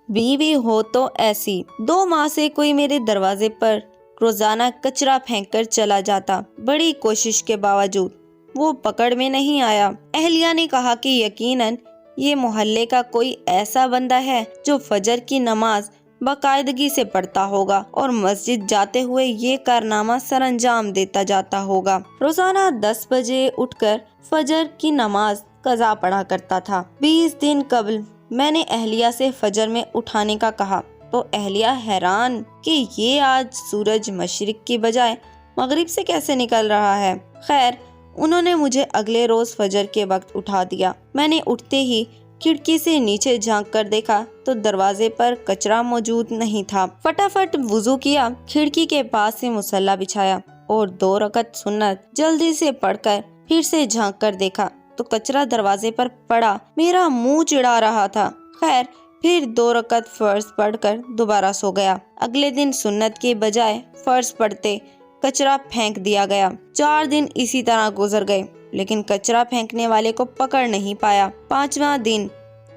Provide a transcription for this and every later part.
بیوی ہو تو ایسی۔ 2 ماہ سے کوئی میرے دروازے پر روزانہ کچرا پھینک کر چلا جاتا، بڑی کوشش کے باوجود وہ پکڑ میں نہیں آیا۔ اہلیہ نے کہا کہ یقیناً یہ محلے کا کوئی ایسا بندہ ہے جو فجر کی نماز باقاعدگی سے پڑھتا ہوگا اور مسجد جاتے ہوئے یہ کارنامہ سر انجام دیتا جاتا ہوگا۔ روزانہ 10 بجے اٹھ کر فجر کی نماز قضا پڑھا کرتا تھا۔ 20 دن قبل میں نے اہلیہ سے فجر میں اٹھانے کا کہا تو اہلیہ حیران کہ یہ آج سورج مشرق کی بجائے مغرب سے کیسے نکل رہا ہے۔ خیر، انہوں نے مجھے اگلے روز فجر کے وقت اٹھا دیا۔ میں نے اٹھتے ہی کھڑکی سے نیچے جھانک کر دیکھا تو دروازے پر کچرا موجود نہیں تھا۔ فٹافٹ وضو کیا، کھڑکی کے پاس سے مصلی بچھایا اور 2 رکعت سنت جلدی سے پڑھ کر پھر سے جھانک کر دیکھا تو کچرا دروازے پر پڑا میرا منہ چڑھا رہا تھا۔ خیر، پھر 2 رکعت فرض پڑھ کر دوبارہ سو گیا۔ اگلے دن سنت کے بجائے فرض پڑھتے کچرا پھینک دیا گیا۔ 4 دن اسی طرح گزر گئے لیکن کچرا پھینکنے والے کو پکڑ نہیں پایا۔ 5واں دن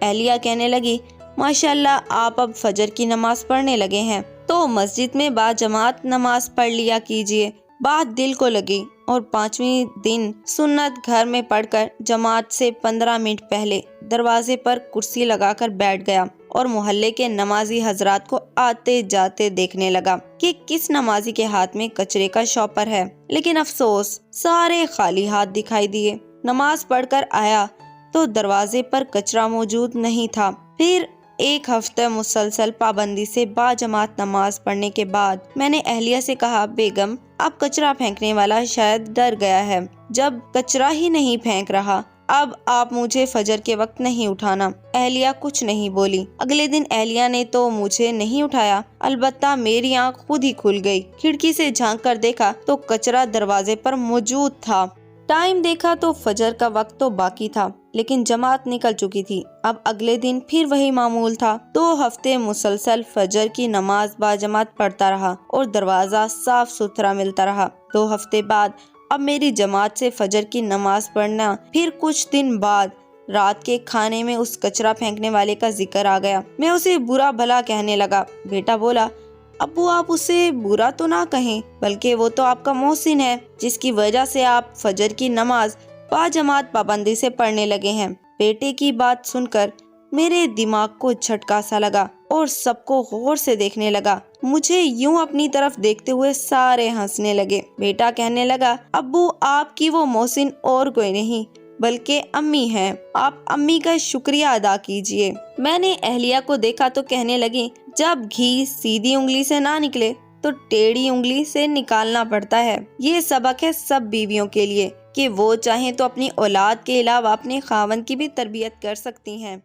اہلیہ کہنے لگی، ماشاءاللہ آپ اب فجر کی نماز پڑھنے لگے ہیں تو مسجد میں باجماعت نماز پڑھ لیا کیجیے۔ بات دل کو لگی اور 5ویں دن سنت گھر میں پڑھ کر جماعت سے 15 منٹ پہلے دروازے پر کرسی لگا کر بیٹھ گیا اور محلے کے نمازی حضرات کو آتے جاتے دیکھنے لگا کہ کس نمازی کے ہاتھ میں کچرے کا شاپر ہے، لیکن افسوس سارے خالی ہاتھ دکھائی دیے۔ نماز پڑھ کر آیا تو دروازے پر کچرا موجود نہیں تھا۔ پھر 1 ہفتہ مسلسل پابندی سے باجماعت نماز پڑھنے کے بعد میں نے اہلیہ سے کہا، بیگم اب کچرا پھینکنے والا شاید ڈر گیا ہے، جب کچرا ہی نہیں پھینک رہا اب آپ مجھے فجر کے وقت نہیں اٹھانا۔ اہلیہ کچھ نہیں بولی۔ اگلے دن اہلیہ نے تو مجھے نہیں اٹھایا، البتہ میری آنکھ خود ہی کھل گئی۔ کھڑکی سے جھانک کر دیکھا تو کچرا دروازے پر موجود تھا۔ ٹائم دیکھا تو فجر کا وقت تو باقی تھا لیکن جماعت نکل چکی تھی۔ اب اگلے دن پھر وہی معمول تھا۔ 2 ہفتے مسلسل فجر کی نماز باجماعت پڑھتا رہا اور دروازہ صاف ستھرا ملتا رہا۔ 2 ہفتے بعد اب میری جماعت سے فجر کی نماز پڑھنا۔ پھر کچھ دن بعد رات کے کھانے میں اس کچرا پھینکنے والے کا ذکر آ گیا۔ میں اسے برا بھلا کہنے لگا۔ بیٹا بولا، ابو آپ اسے برا تو نہ کہیں، بلکہ وہ تو آپ کا محسن ہے جس کی وجہ سے آپ فجر کی نماز باجماعت پابندی سے پڑھنے لگے ہیں۔ بیٹے کی بات سن کر میرے دماغ کو جھٹکا سا لگا اور سب کو غور سے دیکھنے لگا۔ مجھے یوں اپنی طرف دیکھتے ہوئے سارے ہنسنے لگے۔ بیٹا کہنے لگا، ابو آپ کی وہ محسن اور کوئی نہیں بلکہ امی ہیں، آپ امی کا شکریہ ادا کیجئے۔ میں نے اہلیہ کو دیکھا تو کہنے لگی، جب گھی سیدھی انگلی سے نہ نکلے تو ٹیڑھی انگلی سے نکالنا پڑتا ہے۔ یہ سبق ہے سب بیویوں کے لیے کہ وہ چاہیں تو اپنی اولاد کے علاوہ اپنے خاوند کی بھی تربیت کر سکتی ہیں۔